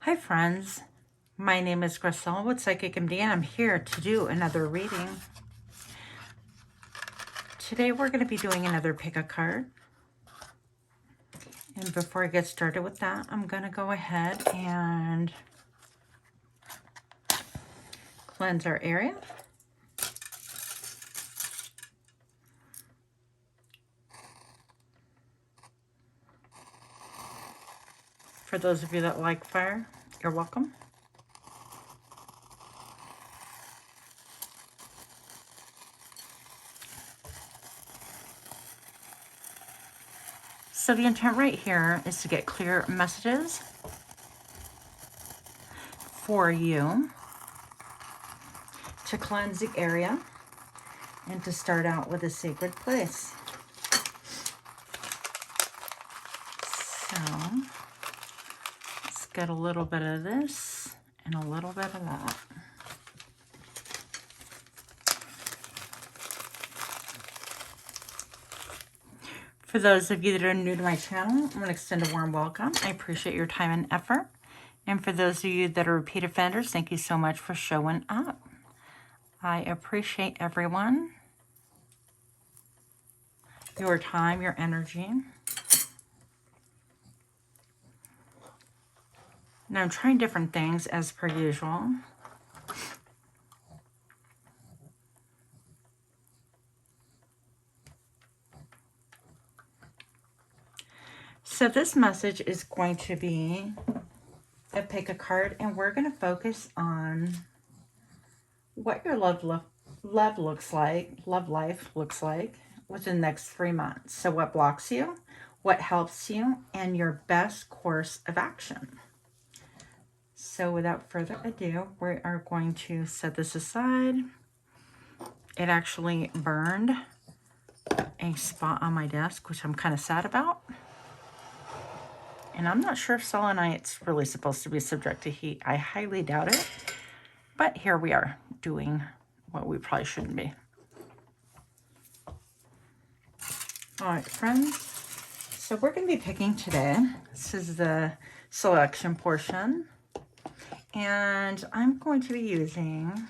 Hi friends, my name is Grisel with Psychic MD and I'm here to do another reading. Today we're going to be doing another pick a card. And before I get started with that, I'm going to go ahead and cleanse our area. For those of you that like fire, you're welcome. So the intent right here is to get clear messages for you, to cleanse the area, and to start out with a sacred place. So let's get a little bit of this and a little bit of that. For those of you that are new to my channel, I want to extend a warm welcome. I appreciate your time and effort. And for those of you that are repeat offenders, thank you so much for showing up. I appreciate everyone, your time, your energy. Now I'm trying different things as per usual. So this message is going to be a pick a card, and we're going to focus on what your love life looks like within the next 3 months. So what blocks you, what helps you, and your best course of action. So without further ado, we are going to set this aside. It actually burned a spot on my desk, which I'm kind of sad about. And I'm not sure if selenite's really supposed to be subject to heat. I highly doubt it. But here we are doing what we probably shouldn't be. All right, friends. So we're going to be picking today. This is the selection portion. And I'm going to be using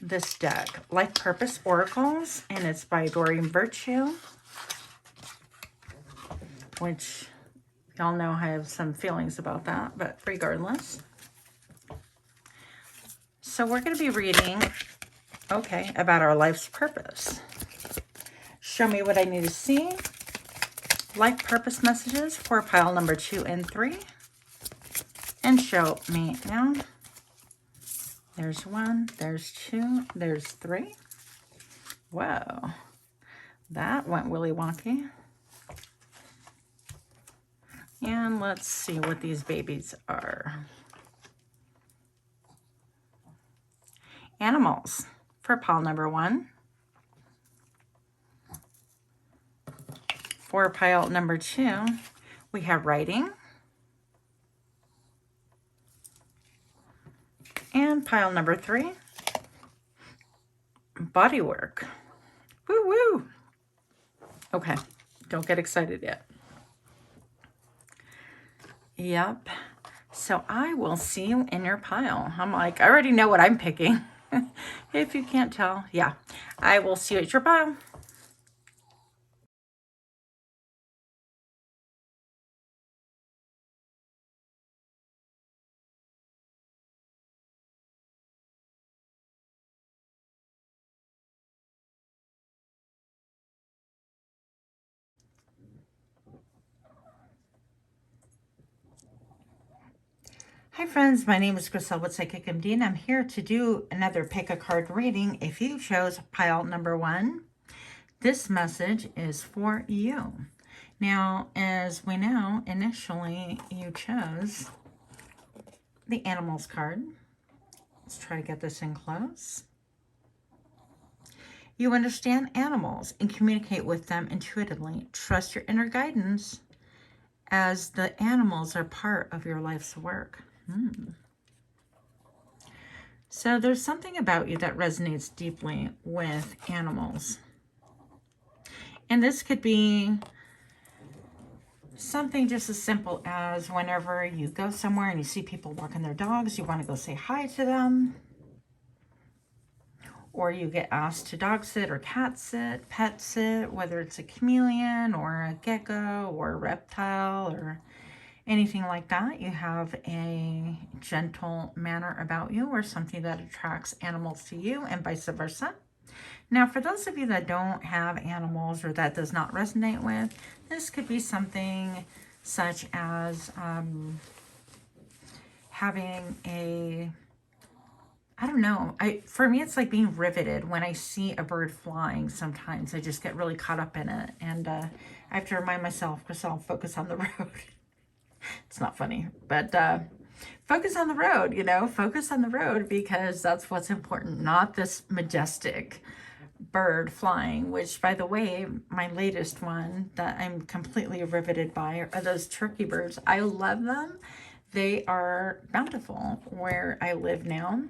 this deck, Life Purpose Oracles, and it's by Doreen Virtue, which y'all know I have some feelings about that, but regardless. So we're going to be reading, about our life's purpose. Show me what I need to see. Life purpose messages for pile number 2 and 3. And show me now. There's 1, there's 2, there's 3. Whoa, that went really wonky. And let's see what these babies are. Animals for pile number 1. For pile number 2, we have writing. And pile number 3, body work. Woo woo. Okay, don't get excited yet. Yep. So I will see you in your pile. I'm like, I already know what I'm picking. If you can't tell, yeah. I will see you at your pile. Hi friends, my name is Grisel with Psychic MD and I'm here to do another pick a card reading. If you chose pile number 1, this message is for you. Now, as we know, initially you chose the animals card. Let's try to get this in close. You understand animals and communicate with them intuitively. Trust your inner guidance as the animals are part of your life's work. So there's something about you that resonates deeply with animals. And this could be something just as simple as whenever you go somewhere and you see people walking their dogs, you want to go say hi to them. Or you get asked to dog sit or cat sit, pet sit, whether it's a chameleon or a gecko or a reptile or anything like that. You have a gentle manner about you or something that attracts animals to you and vice versa. Now, for those of you that don't have animals or that does not resonate with, this could be something such as having a, I don't know. For me, it's like being riveted when I see a bird flying. Sometimes I just get really caught up in it. And I have to remind myself, Chriselle, focus on the road. It's not funny, but focus on the road, focus on the road, because that's what's important, not this majestic bird flying, which, by the way, my latest one that I'm completely riveted by are those turkey birds. I love them. They are bountiful where I live now,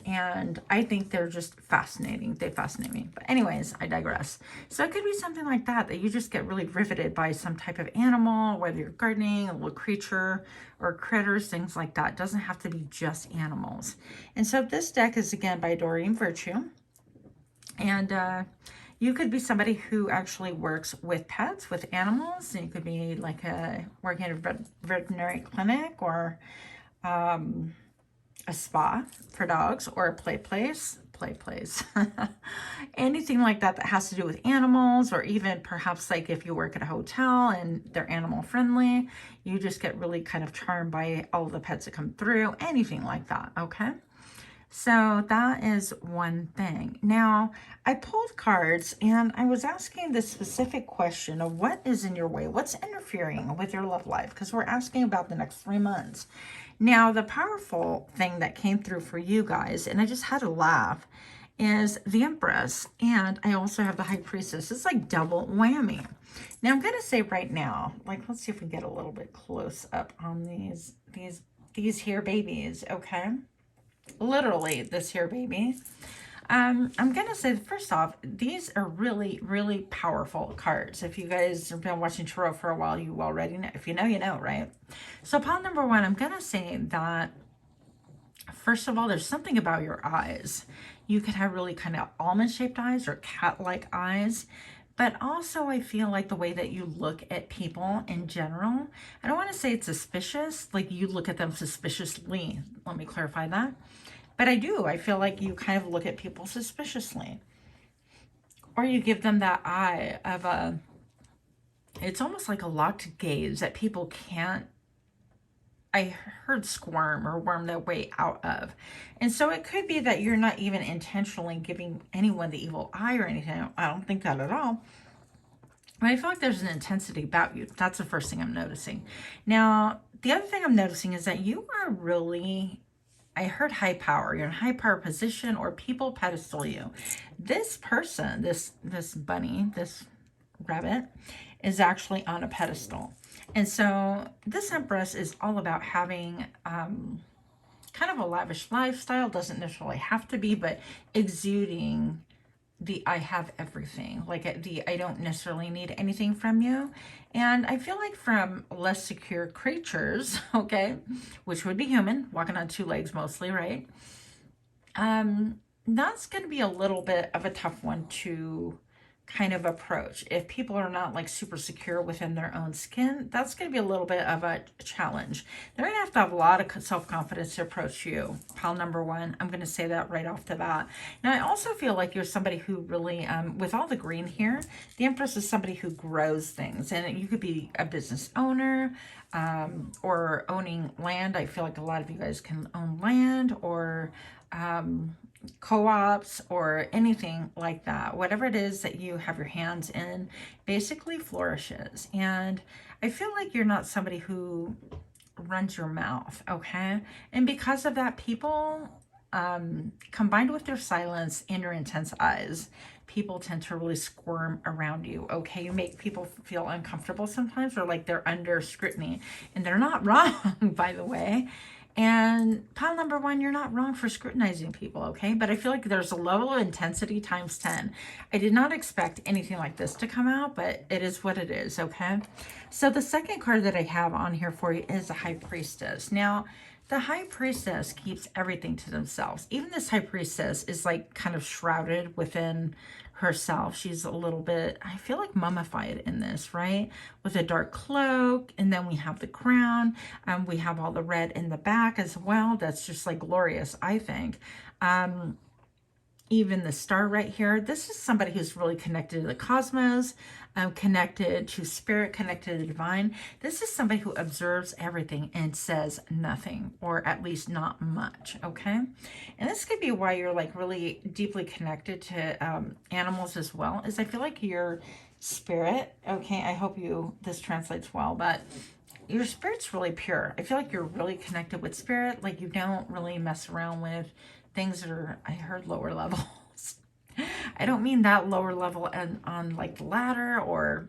and I think they're just fascinating. They fascinate me. But anyways, I digress. So it could be something like that you just get really riveted by some type of animal, whether you're gardening, a little creature, or critters, things like that. It doesn't have to be just animals. And so this deck is, again, by Doreen Virtue. And you could be somebody who actually works with pets, with animals. And you could be like working at a veterinary clinic, or a spa for dogs, or a play place, anything like that has to do with animals. Or even perhaps like if you work at a hotel and they're animal friendly, you just get really kind of charmed by all the pets that come through, anything like that. Okay, so that is one thing. Now, I pulled cards and I was asking this specific question of what is in your way, what's interfering with your love life, because we're asking about the next 3 months. Now, the powerful thing that came through for you guys, and I just had to laugh, is the Empress. And I also have the High Priestess. It's like double whammy. Now, I'm going to say right now, like, let's see if we get a little bit close up on these here babies, okay? Literally, this here baby. I'm going to say, first off, these are really, really powerful cards. If you guys have been watching Tarot for a while, you already know. If you know, you know, right? So pile number one, I'm going to say that, first of all, there's something about your eyes. You could have really kind of almond-shaped eyes or cat-like eyes. But also, I feel like the way that you look at people in general, I don't want to say it's suspicious, like you look at them suspiciously. Let me clarify that. But I do. I feel like you kind of look at people suspiciously. Or you give them that eye of it's almost like a locked gaze that people can't, I heard, squirm or worm their way out of. And so it could be that you're not even intentionally giving anyone the evil eye or anything. I don't think that at all. But I feel like there's an intensity about you. That's the first thing I'm noticing. Now, the other thing I'm noticing is that you are really, I heard high power. You're in a high power position, or people pedestal you. This person, this bunny, this rabbit, is actually on a pedestal. And so this Empress is all about having kind of a lavish lifestyle. Doesn't necessarily have to be, but exuding the I have everything. Like the I don't necessarily need anything from you. And I feel like from less secure creatures, okay, which would be human, walking on 2 legs mostly, right? That's going to be a little bit of a tough one to kind of approach. If people are not like super secure within their own skin, that's going to be a little bit of a challenge. They're going to have a lot of self-confidence to approach you. Pile number one, I'm going to say that right off the bat. Now, I also feel like you're somebody who really, with all the green here, the Empress is somebody who grows things. And you could be a business owner, or owning land. I feel like a lot of you guys can own land, or co-ops, or anything like that. Whatever it is that you have your hands in basically flourishes. And I feel like you're not somebody who runs your mouth, okay? And because of that, people, combined with your silence and your intense eyes, people tend to really squirm around you, okay? You make people feel uncomfortable sometimes, or like they're under scrutiny. And they're not wrong, by the way. And pile number one, you're not wrong for scrutinizing people, okay? But I feel like there's a level of intensity times 10. I did not expect anything like this to come out, but it is what it is, okay? So the second card that I have on here for you is the High Priestess. Now, the High Priestess keeps everything to themselves. Even this High Priestess is like kind of shrouded within herself. She's a little bit, I feel like, mummified in this, right? With a dark cloak, and then we have the crown, and we have all the red in the back as well. That's just like glorious, I think. Even the star right here, this is somebody who's really connected to the cosmos, connected to spirit, connected to the divine. This is somebody who observes everything and says nothing, or at least not much, okay? And this could be why you're like really deeply connected to animals as well, is I feel like your spirit, okay, I hope this translates well, but your spirit's really pure. I feel like you're really connected with spirit, like you don't really mess around with things that are, I heard, lower levels. I don't mean that lower level on like the ladder, or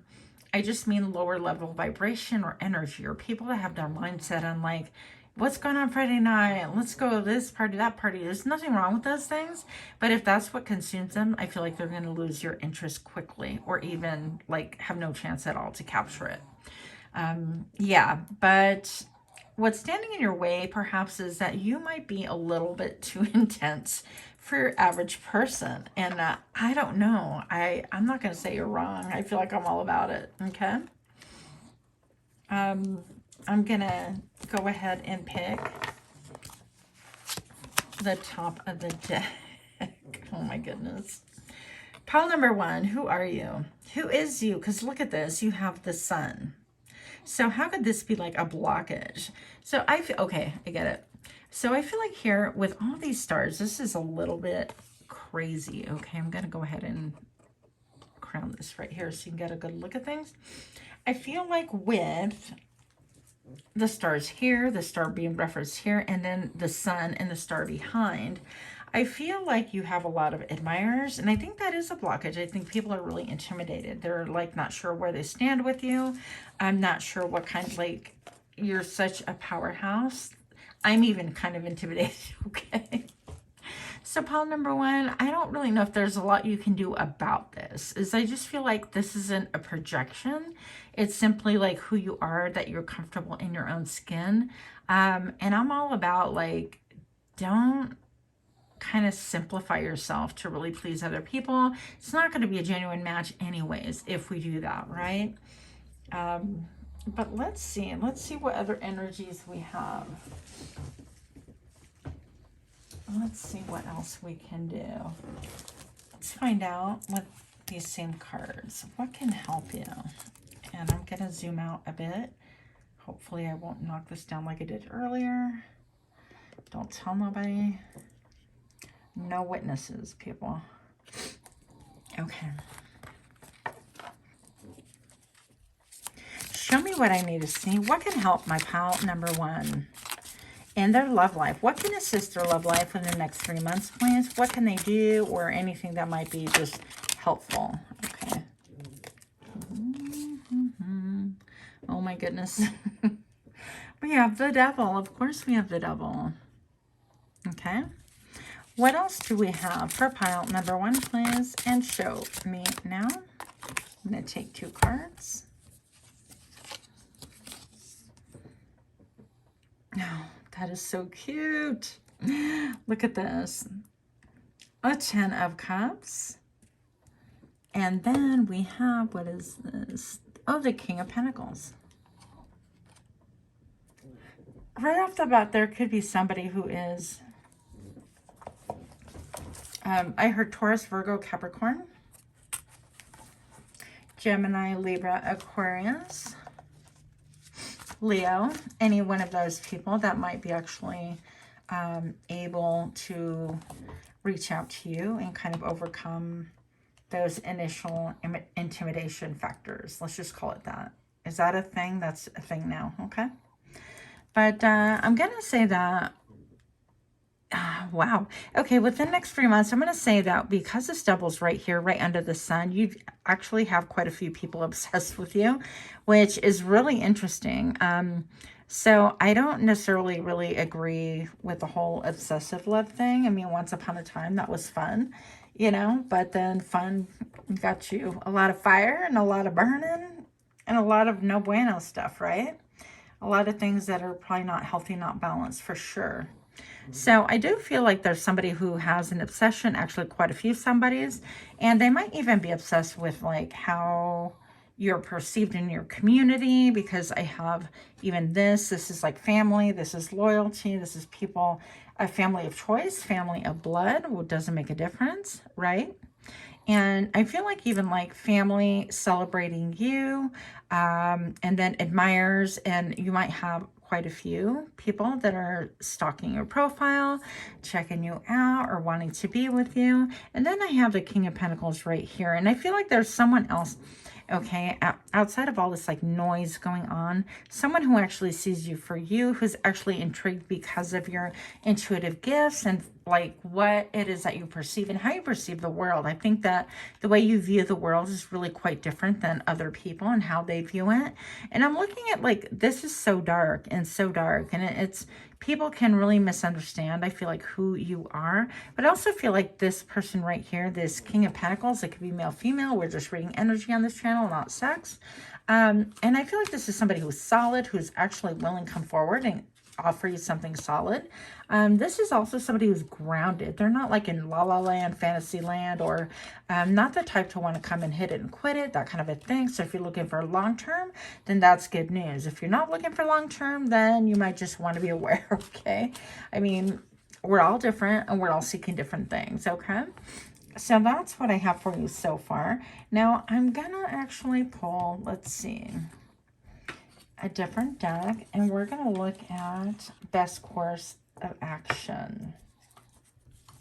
I just mean lower level vibration or energy, or people that have their mindset on like, what's going on Friday night? Let's go to this party, that party. There's nothing wrong with those things. But if that's what consumes them, I feel like they're going to lose your interest quickly, or even like have no chance at all to capture it. Yeah, but what's standing in your way perhaps is that you might be a little bit too intense for your average person. And I don't know. I'm not going to say you're wrong. I feel like I'm all about it. Okay. I'm going to go ahead and pick the top of the deck. Oh my goodness. Pile number one, who are you? Who is you? Because look at this. You have the sun. So how could this be like a blockage? So I feel, okay, I get it. So I feel like here with all these stars, this is a little bit crazy. Okay, I'm going to go ahead and crown this right here so you can get a good look at things. I feel like with the stars here, the star being referenced here, and then the sun and the star behind, I feel like you have a lot of admirers, and I think that is a blockage. I think people are really intimidated. They're like not sure where they stand with you. I'm not sure what kind of, like, you're such a powerhouse. I'm even kind of intimidated, okay? So pile number one, I don't really know if there's a lot you can do about this. I just feel like this isn't a projection. It's simply like who you are, that you're comfortable in your own skin. And I'm all about like, don't kind of simplify yourself to really please other people. It's not going to be a genuine match anyways if we do that, right? But let's see what other energies we have. Let's see what else we can do. Let's find out with these same cards, what can help you? And I'm going to zoom out a bit. Hopefully I won't knock this down like I did earlier. Don't tell nobody. No witnesses, people. Okay. Show me what I need to see. What can help my pile number one in their love life? What can assist their love life in the next 3 months, please? What can they do, or anything that might be just helpful? Okay. Oh my goodness. We have the devil. Of course we have the devil. Okay. What else do we have for pile number one, please? And show me now. I'm going to take 2 cards. Oh, that is so cute. Look at this. A 10 of Cups. And then we have, what is this? Oh, the King of Pentacles. Right off the bat, there could be somebody who is... I heard Taurus, Virgo, Capricorn, Gemini, Libra, Aquarius, Leo. Any one of those people that might be actually able to reach out to you and kind of overcome those initial intimidation factors. Let's just call it that. Is that a thing? That's a thing now, okay? But I'm going to say that Wow. Okay, within the next 3 months, I'm going to say that because this double's right here, right under the sun, you actually have quite a few people obsessed with you, which is really interesting. So I don't necessarily really agree with the whole obsessive love thing. I mean, once upon a time, that was fun, you know, but then fun got you a lot of fire and a lot of burning and a lot of no bueno stuff, right? A lot of things that are probably not healthy, not balanced for sure. So I do feel like there's somebody who has an obsession, actually quite a few somebodies, and they might even be obsessed with like how you're perceived in your community, because I have even this is like family, this is loyalty, this is people, a family of choice, family of blood, well, doesn't make a difference, right? And I feel like even like family celebrating you, and then admires, and you might have quite a few people that are stalking your profile, checking you out, or wanting to be with you. And then I have the King of Pentacles right here. And I feel like there's someone else, okay, outside of all this like noise going on, someone who actually sees you for you, who's actually intrigued because of your intuitive gifts and like what it is that you perceive and how you perceive the world. I think that the way you view the world is really quite different than other people and how they view it. And I'm looking at like, this is so dark and so dark, and it's people can really misunderstand, I feel like, who you are. But I also feel like this person right here, this King of Pentacles, it could be male, female. We're just reading energy on this channel, not sex. And I feel like this is somebody who's solid, who's actually willing to come forward and offer you something solid. This is also somebody who's grounded. They're not like in la la land, fantasy land, or not the type to want to come and hit it and quit it, that kind of a thing. So if you're looking for long term, then that's good news. If you're not looking for long term, then you might just want to be aware, okay? I mean, we're all different and we're all seeking different things, okay? So that's what I have for you so far. Now I'm gonna actually pull, let's see, a different deck, and we're going to look at best course of action.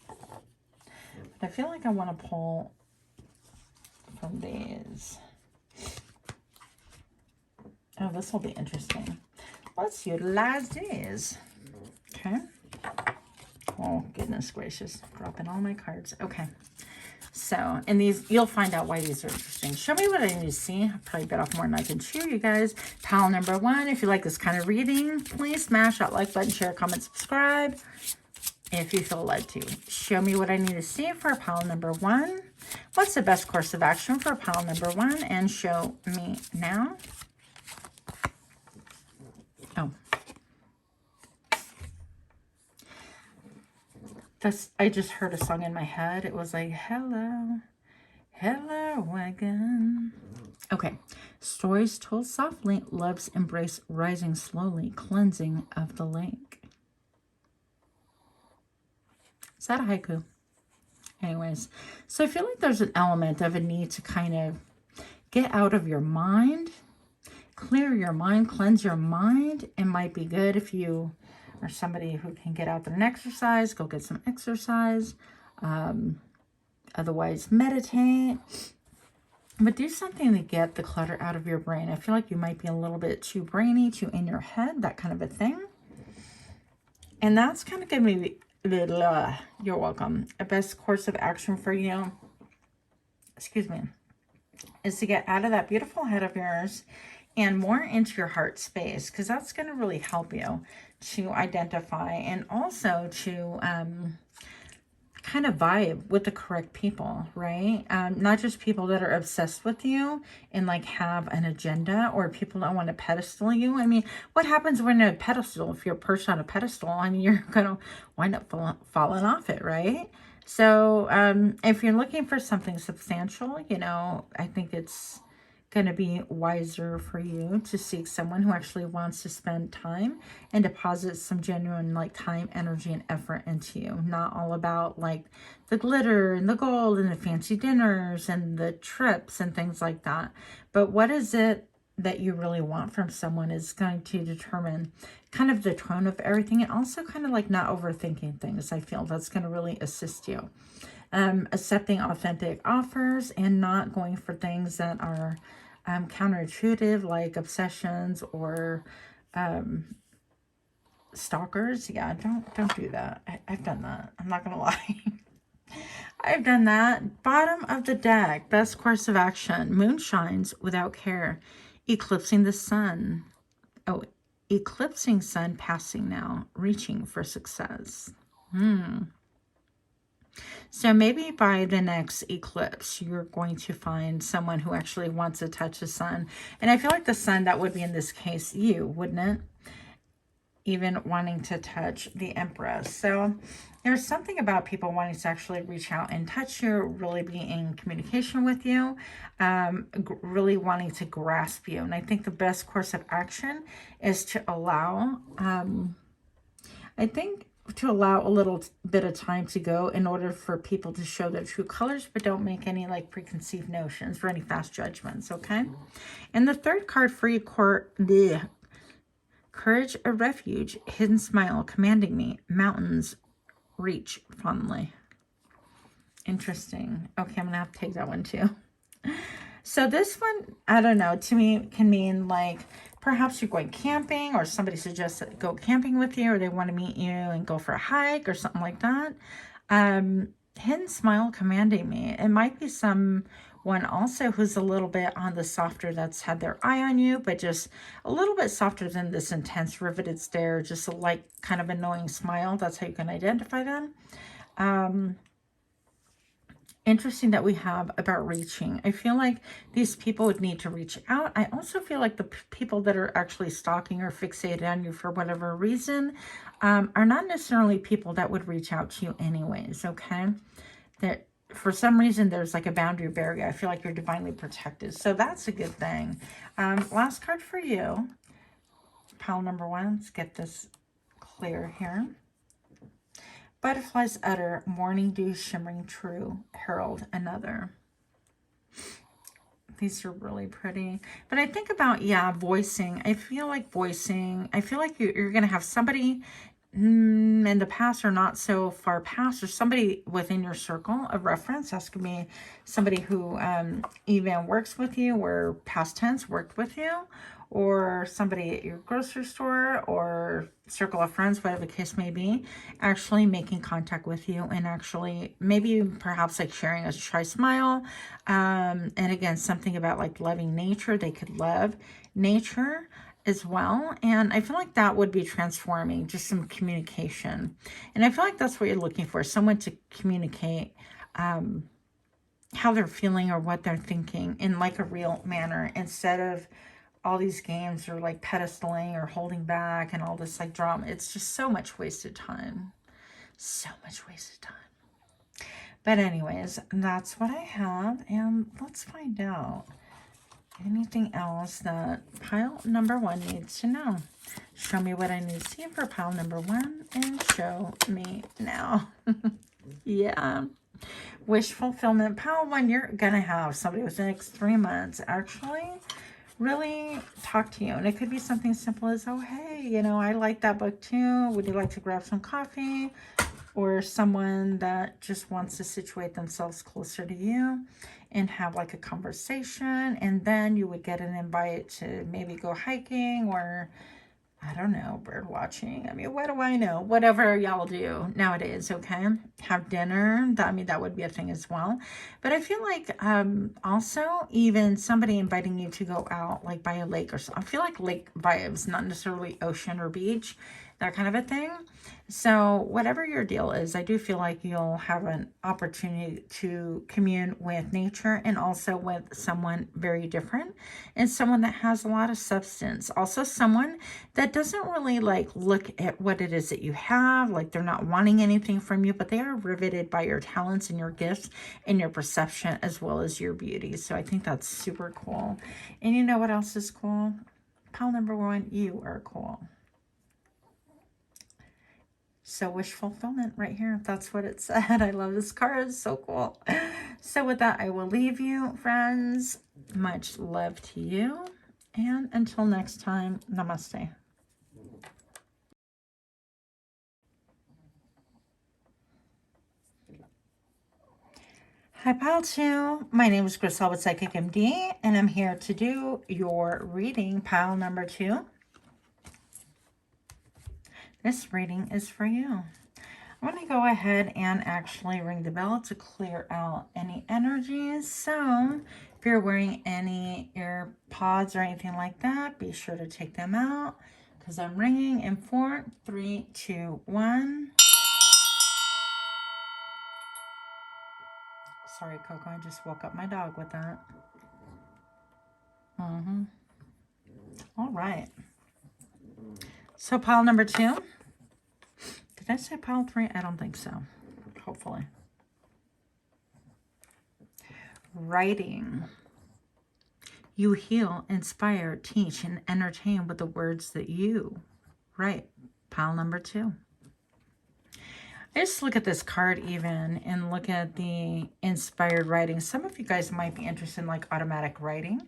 But I feel like I want to pull from these. Oh, this will be interesting. Let's utilize these. Okay. Oh, goodness gracious. Dropping all my cards. Okay. So, and these, you'll find out why these are interesting. Show me what I need to see. I probably bit off more than I can chew, you guys. Pile number 1, if you like this kind of reading, please smash that like button, share, comment, subscribe, if you feel led to. Show me what I need to see for pile number 1. What's the best course of action for pile number 1? And show me now. Oh. I just heard a song in my head. It was like, hello, hello again. Okay. Stories told softly, love's embrace rising slowly, cleansing of the lake. Is that a haiku? Anyways, so I feel like there's an element of a need to kind of get out of your mind, clear your mind, cleanse your mind. It might be good if you or somebody who can get out there and exercise, go get some exercise. Otherwise, meditate. But do something to get the clutter out of your brain. I feel like you might be a little bit too brainy, too in your head, that kind of a thing. And that's kind of going to be, you're welcome. A best course of action for you, excuse me, is to get out of that beautiful head of yours and more into your heart space, because that's going to really help you to identify and also to kind of vibe with the correct people, right? Not just people that are obsessed with you and like have an agenda, or people that want to pedestal you. I mean, what happens when a pedestal, if you're perched on a pedestal, I mean, you're going to wind up falling off it, right? So if you're looking for something substantial, you know, I think it's going to be wiser for you to seek someone who actually wants to spend time and deposit some genuine like time, energy, and effort into you. Not all about like the glitter and the gold and the fancy dinners and the trips and things like that. But what is it that you really want from someone is going to determine kind of the tone of everything, and also kind of like not overthinking things. I feel that's going to really assist you. Accepting authentic offers and not going for things that are counterintuitive, like obsessions or stalkers, yeah, don't do that. I've done that. I'm not gonna lie. I've done that. Bottom of the deck, best course of action. Moon shines without care, eclipsing the sun. Oh, eclipsing sun passing now, reaching for success. So maybe by the next eclipse, you're going to find someone who actually wants to touch the sun. And I feel like the sun, that would be in this case you, wouldn't it? Even wanting to touch the Empress. So there's something about people wanting to actually reach out and touch you, really be in communication with you, really wanting to grasp you. And I think the best course of action is to allow, to allow a little bit of time to go in order for people to show their true colors, but don't make any like preconceived notions or any fast judgments, okay? And the third card for you, Courage or refuge, hidden smile, commanding me, mountains reach fondly. Interesting. Okay, I'm going to have to take that one too. So this one, I don't know, to me can mean like perhaps you're going camping or somebody suggests that go camping with you or they want to meet you and go for a hike or something like that. Hidden smile commanding me. It might be someone also who's a little bit on the softer, that's had their eye on you, but just a little bit softer than this intense riveted stare, just a like kind of annoying smile. That's how you can identify them. Interesting that we have about reaching. I feel like these people would need to reach out. I also feel like the people that are actually stalking or fixated on you for whatever reason are not necessarily people that would reach out to you anyways, okay? That for some reason there's like a boundary barrier. I feel like you're divinely protected. So that's a good thing. Last card for you. Pile number one. Let's get this clear here. Butterflies utter, morning dew shimmering true, herald another. These are really pretty. But I think about, yeah, voicing. I feel like voicing. I feel like you're going to have somebody in the past or not so far past, or somebody within your circle of reference. That's going to be somebody who even works with you or past tense worked with you, or somebody at your grocery store or circle of friends, whatever the case may be, actually making contact with you and actually maybe perhaps like sharing a shy smile. And again, something about like loving nature. They could love nature as well. And I feel like that would be transforming, just some communication. And I feel like that's what you're looking for, someone to communicate how they're feeling or what they're thinking in like a real manner, instead of all these games or like pedestaling or holding back and all this like drama. It's just so much wasted time. So much wasted time. But anyways, that's what I have. And let's find out anything else that pile number one needs to know. Show me what I need to see for pile number one and show me now. Yeah. Wish fulfillment. Pile one, you're going to have somebody within the next 3 months actually really talk to you. And it could be something simple as, oh, hey, you know, I like that book too. Would you like to grab some coffee? Or someone that just wants to situate themselves closer to you and have like a conversation. And then you would get an invite to maybe go hiking or, I don't know, bird watching. I mean, what do I know? Whatever y'all do nowadays, okay? Have dinner. I mean, that would be a thing as well. But I feel like also even somebody inviting you to go out like by a lake or something. I feel like lake vibes, not necessarily ocean or beach, that kind of a thing. So whatever your deal is, I do feel like you'll have an opportunity to commune with nature and also with someone very different and someone that has a lot of substance. Also someone that doesn't really like look at what it is that you have, like they're not wanting anything from you, but they are riveted by your talents and your gifts and your perception as well as your beauty. So I think that's super cool. And you know what else is cool? Pile number one, you are cool. So wish fulfillment right here. That's what it said. I love this card. It's so cool. So with that, I will leave you, friends. Much love to you. And until next time, namaste. Hi, Pile 2. My name is Grisel with Psychic MD, and I'm here to do your reading, Pile number 2. This reading is for you. I'm going to go ahead and actually ring the bell to clear out any energies. So if you're wearing any ear pods or anything like that, be sure to take them out because I'm ringing in 4, 3, 2, 1. Sorry, Coco, I just woke up my dog with that. All right. So pile number 2. Did I say pile 3? I don't think so. Hopefully. Writing. You heal, inspire, teach, and entertain with the words that you write. Pile number 2. I just look at this card even and look at the inspired writing. Some of you guys might be interested in like automatic writing,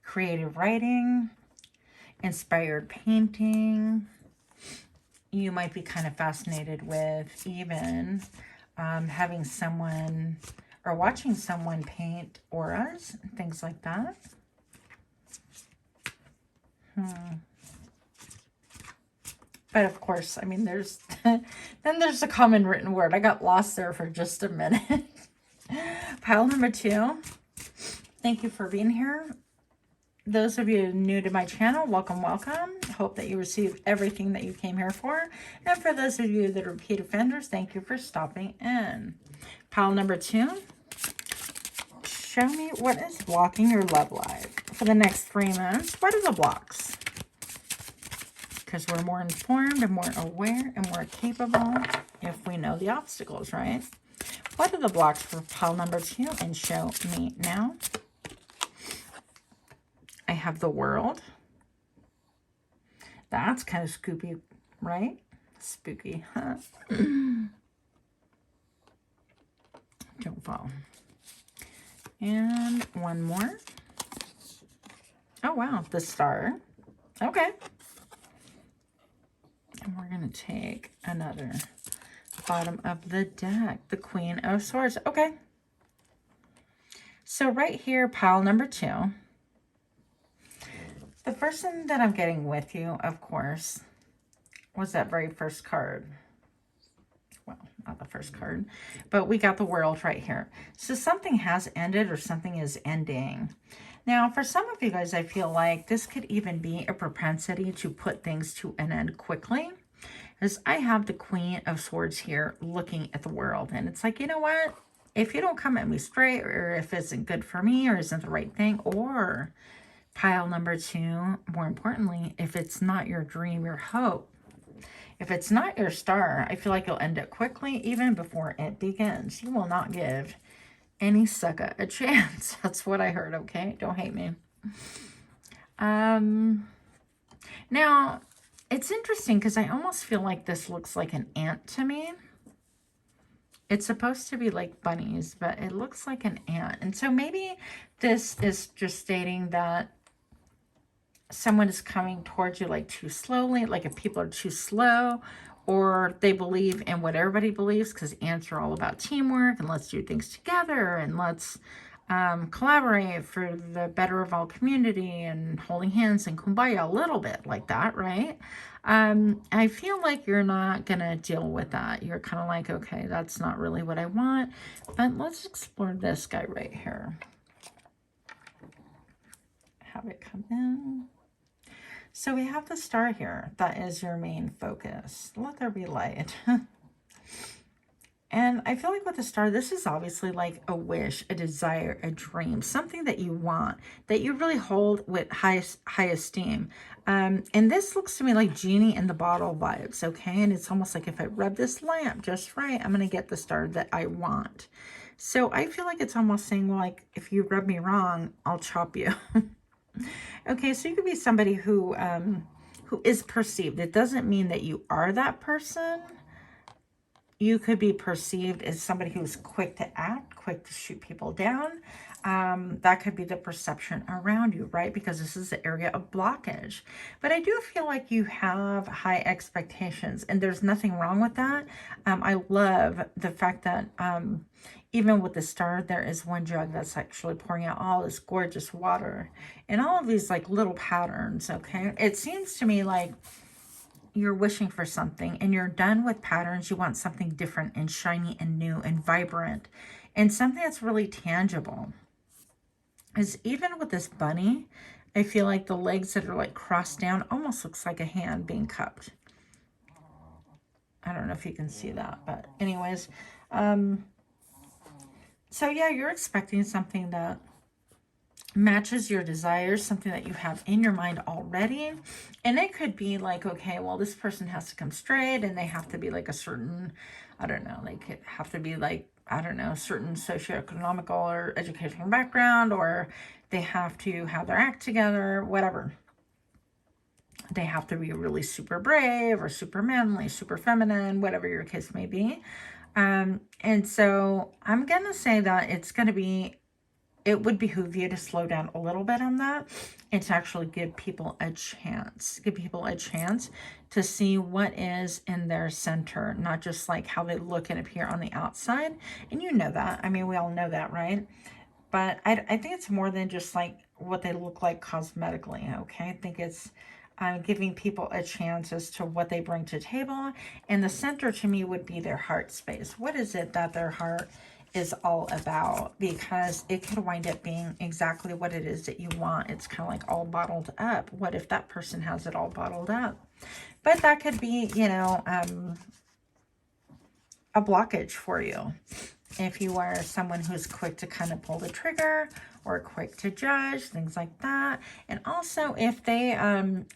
creative writing, inspired painting. You might be kind of fascinated with even having someone or watching someone paint auras, things like that. But of course, I mean, there's then there's a common written word. I got lost there for just a minute. Pile number 2. Thank you for being here. Those of you new to my channel, welcome, welcome. Hope that you received everything that you came here for. And for those of you that are repeat offenders, thank you for stopping in. Pile number 2. Show me what is blocking your love life for the next 3 months. What are the blocks? Because we're more informed and more aware and more capable if we know the obstacles, right? What are the blocks for pile number 2? And show me now. I have the world. That's kind of scoopy, right? Spooky, huh? Don't fall. And one more. Oh, wow. The star. Okay. And we're going to take another bottom of the deck. The Queen of Swords. Okay. So right here, pile number 2. The first thing that I'm getting with you, of course, was that very first card. Well, not the first card, but we got the world right here. So something has ended or something is ending. Now, for some of you guys, I feel like this could even be a propensity to put things to an end quickly. As I have the Queen of Swords here looking at the world. And it's like, you know what? If you don't come at me straight, or if it isn't good for me, or isn't the right thing, or pile number 2, more importantly, if it's not your dream, your hope, if it's not your star, I feel like you'll end it quickly, even before it begins. You will not give any sucker a chance. That's what I heard, okay? Don't hate me. Now, it's interesting because I almost feel like this looks like an ant to me. It's supposed to be like bunnies, but it looks like an ant. And so maybe this is just stating that someone is coming towards you like too slowly, like if people are too slow, or they believe in what everybody believes, because ants are all about teamwork and let's do things together and let's collaborate for the better of all community and holding hands and kumbaya, a little bit like that, right? I feel like you're not going to deal with that. You're kind of like, okay, that's not really what I want, but let's explore this guy right here. Have it come in. So we have the star here. That is your main focus. Let there be light. And I feel like with the star, this is obviously like a wish, a desire, a dream, something that you want, that you really hold with high esteem. And this looks to me like genie in the bottle vibes, okay? And it's almost like if I rub this lamp just right, I'm going to get the star that I want. So I feel like it's almost saying, well, like, if you rub me wrong, I'll chop you. Okay, so you could be somebody who is perceived. It doesn't mean that you are that person. You could be perceived as somebody who's quick to act, quick to shoot people down. That could be the perception around you, right? Because this is the area of blockage. But I do feel like you have high expectations, and there's nothing wrong with that. I love the fact that even with the star, there is one jug that's actually pouring out all this gorgeous water and all of these like little patterns, okay? It seems to me like you're wishing for something and you're done with patterns. You want something different and shiny and new and vibrant and something that's really tangible. Is even with this bunny, I feel like the legs that are like crossed down almost looks like a hand being cupped. I don't know if you can see that, but anyways, so yeah, you're expecting something that matches your desires, something that you have in your mind already. And it could be like, okay, well, this person has to come straight and they have to be like a certain, I don't know, like have to be like, I don't know, certain socioeconomical or educational background, or they have to have their act together, whatever. They have to be really super brave or super manly, super feminine, whatever your case may be. And so I'm going to say that it would behoove you to slow down a little bit on that and to actually give people a chance to see what is in their center, not just like how they look and appear on the outside. And you know that. I mean, we all know that, right? But I think it's more than just like what they look like cosmetically, okay? I think it's giving people a chance as to what they bring to the table. And the center to me would be their heart space. What is it that their heart is all about? Because it could wind up being exactly what it is that you want. It's kind of like all bottled up. What if that person has it all bottled up? But that could be, you know, a blockage for you. If you are someone who's quick to kind of pull the trigger or quick to judge, things like that. And also if they,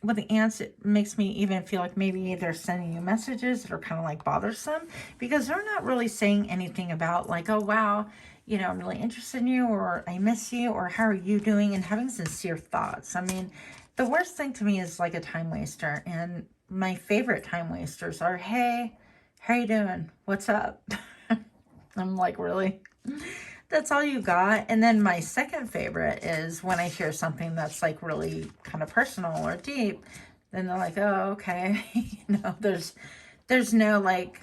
with the ants, it makes me even feel like maybe they're sending you messages that are kind of like bothersome, because they're not really saying anything about like, oh, wow, you know, I'm really interested in you, or I miss you, or how are you doing, and having sincere thoughts. I mean, the worst thing to me is like a time waster. And my favorite time wasters are, hey, how you doing? What's up? I'm like, really? That's all you got? And then my second favorite is when I hear something that's like really kind of personal or deep, then they're like, oh, okay. You know, there's no like,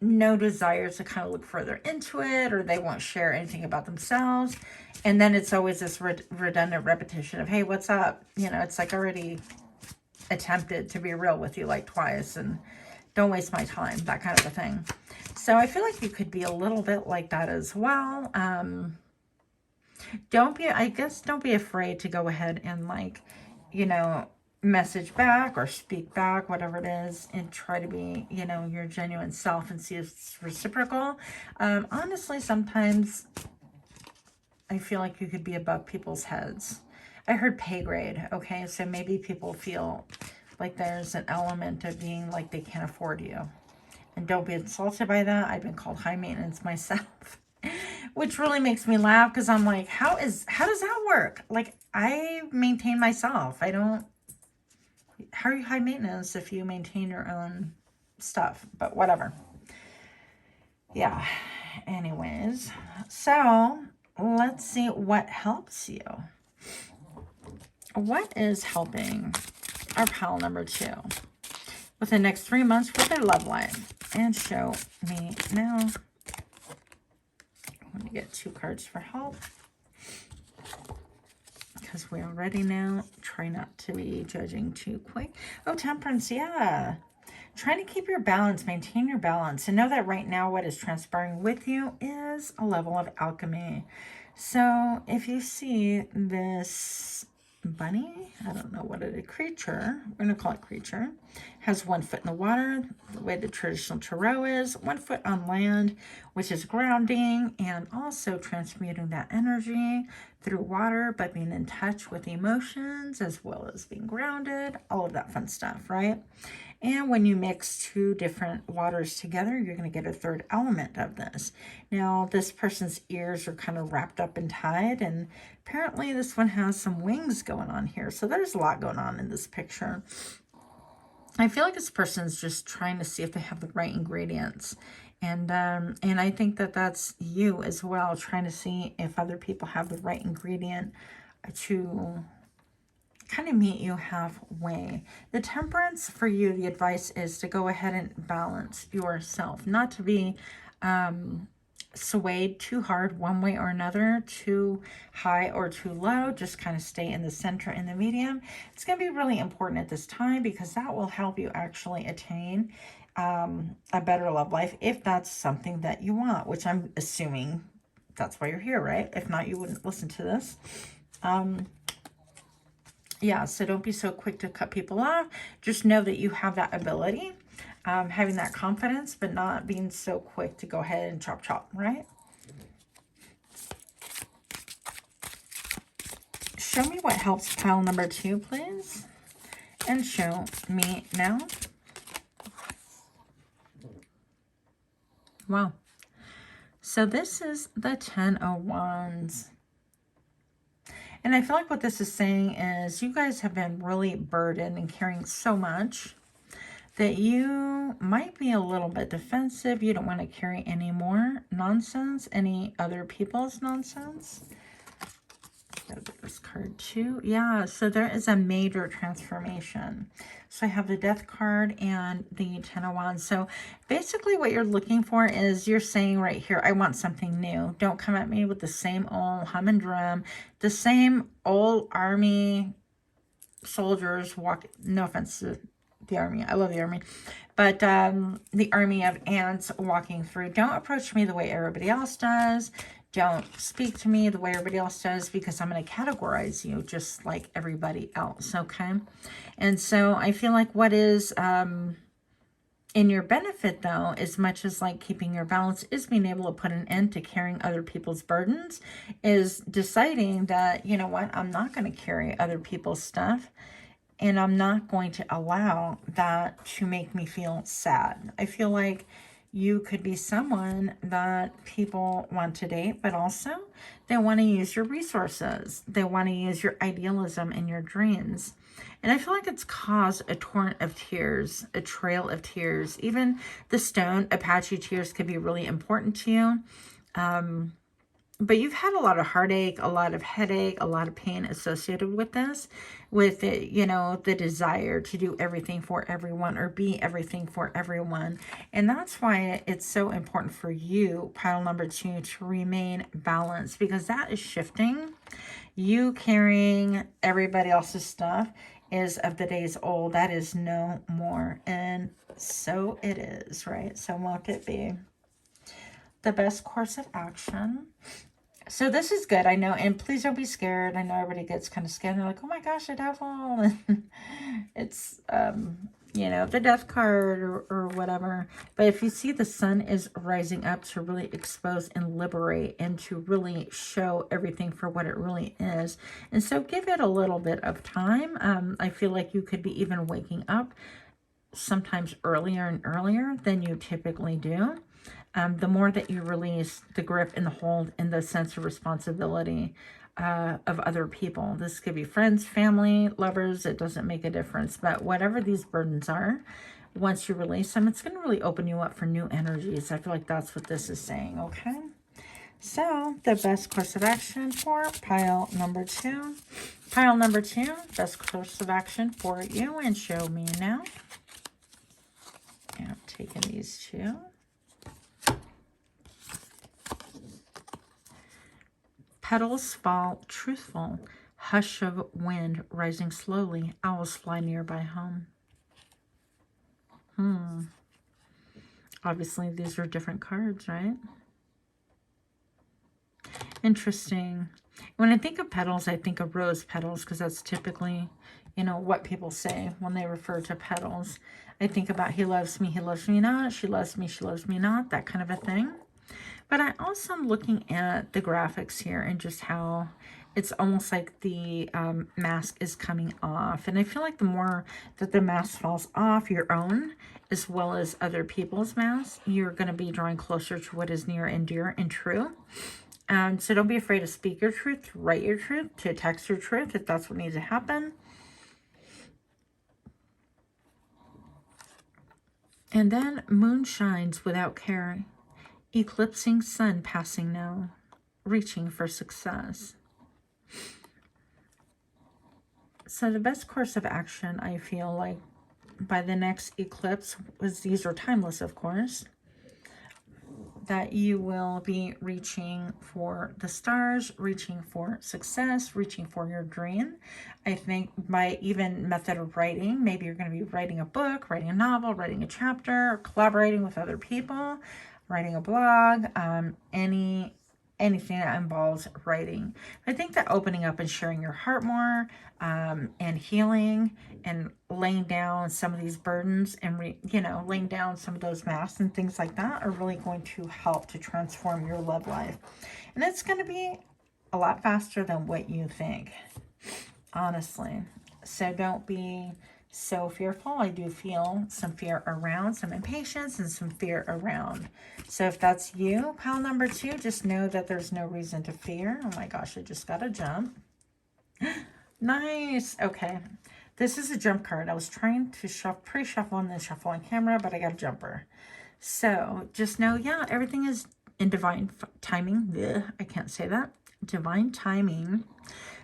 no desire to kind of look further into it, or they won't share anything about themselves. And then it's always this redundant repetition of, hey, what's up? You know, it's like already attempted to be real with you like twice, and don't waste my time, that kind of a thing. So I feel like you could be a little bit like that as well. Don't be afraid to go ahead and like, you know, message back or speak back, whatever it is, and try to be, you know, your genuine self and see if it's reciprocal. Honestly, sometimes I feel like you could be above people's heads. I heard pay grade, okay? So maybe people feel like there's an element of being like they can't afford you. And don't be insulted by that. I've been called high maintenance myself, which really makes me laugh, because I'm like, how does that work? Like, I maintain myself. How are you high maintenance if you maintain your own stuff? But whatever. Yeah. Anyways, so let's see what helps you. What is helping our pile number 2 with the next 3 months for their love life? And show me now. Let me get 2 cards for help, because we already know. Try not to be judging too quick. Oh, temperance, yeah. Trying to keep your balance, maintain your balance, and know that right now what is transpiring with you is a level of alchemy. So if you see this bunny, I don't know what it is, creature, we're going to call it creature, has 1 foot in the water, the way the traditional tarot is, 1 foot on land, which is grounding and also transmuting that energy through water, but being in touch with emotions as well as being grounded, all of that fun stuff, right? And when you mix 2 different waters together, you're going to get a 3rd element of this. Now, this person's ears are kind of wrapped up and tied, and apparently this one has some wings going on here. So there's a lot going on in this picture. I feel like this person's just trying to see if they have the right ingredients. And I think that that's you as well, trying to see if other people have the right ingredient to kind of meet you halfway. The temperance for you, the advice is to go ahead and balance yourself, not to be swayed too hard one way or another, too high or too low. Just kind of stay in the center, in the medium. It's going to be really important at this time because that will help you actually attain a better love life if that's something that you want, which I'm assuming that's why you're here, right? If not, you wouldn't listen to this. Yeah, so don't be so quick to cut people off. Just know that you have that ability, having that confidence, but not being so quick to go ahead and chop chop, right? Show me what helps pile number 2, please. And show me now. Wow. So this is the 10 of Wands. And I feel like what this is saying is you guys have been really burdened and carrying so much that you might be a little bit defensive. You don't want to carry any more nonsense, any other people's nonsense. Gotta get this card too. Yeah, so there is a major transformation. So I have the Death card and the 10 of Wands. So basically what you're looking for is you're saying right here, I want something new. Don't come at me with the same old hum and drum, the same old army soldiers walk. No offense to the army. I love the army. But the army of ants walking through. Don't approach me the way everybody else does. Don't speak to me the way everybody else does, because I'm going to categorize you just like everybody else, okay? And so I feel like what is in your benefit, though, as much as like keeping your balance, is being able to put an end to carrying other people's burdens, is deciding that, you know what, I'm not going to carry other people's stuff. And I'm not going to allow that to make me feel sad. I feel like you could be someone that people want to date, but also they want to use your resources. They want to use your idealism and your dreams. And I feel like it's caused a torrent of tears, a trail of tears. Even the stone Apache tears could be really important to you. But you've had a lot of heartache, a lot of headache, a lot of pain associated with this, with it, you know, the desire to do everything for everyone or be everything for everyone. And that's why it's so important for you, pile number 2, to remain balanced, because that is shifting. You carrying everybody else's stuff is of the days old. That is no more. And so it is, right? So let it be. The best course of action. So this is good, I know, and please don't be scared. I know everybody gets kind of scared. They're like, oh my gosh, the devil. It's, you know, the Death card or whatever. But if you see, the sun is rising up to really expose and liberate and to really show everything for what it really is. And so give it a little bit of time. I feel like you could be even waking up sometimes earlier and earlier than you typically do. The more that you release the grip and the hold and the sense of responsibility of other people. This could be friends, family, lovers. It doesn't make a difference. But whatever these burdens are, once you release them, it's going to really open you up for new energies. I feel like that's what this is saying, okay? So the best course of action for pile number 2. Pile number 2, best course of action for you, and show me now. And I'm taking these 2. Petals fall truthful, hush of wind rising slowly, owls fly nearby home. Obviously, these are different cards, right? Interesting. When I think of petals, I think of rose petals, because that's typically, you know, what people say when they refer to petals. I think about he loves me not, she loves me not, that kind of a thing. But I also am looking at the graphics here and just how it's almost like the mask is coming off. And I feel like the more that the mask falls off, your own, as well as other people's masks, you're going to be drawing closer to what is near and dear and true. So don't be afraid to speak your truth, to write your truth, to text your truth, if that's what needs to happen. And then moon shines without care. Eclipsing sun passing now, reaching for success. So the best course of action, I feel like, by the next eclipse, was, these are timeless, of course. that you will be reaching for the stars, reaching for success, reaching for your dream. I think by even method of writing, maybe you're going to be writing a book, writing a novel, writing a chapter, collaborating with other people, writing a blog, anything that involves writing. I think that opening up and sharing your heart more, and healing and laying down some of these burdens and laying down some of those masks and things like that are really going to help to transform your love life. And it's going to be a lot faster than what you think, honestly. So don't be so fearful. I do feel some fear around, some impatience and some fear around. So if that's you, pile number 2, just know that there's no reason to fear. Oh my gosh, I just got a jump. Nice. Okay. This is a jump card. I was trying to pre-shuffle and then shuffle on camera, but I got a jumper. So just know, yeah, everything is in divine timing. Ugh, I can't say that. Divine timing.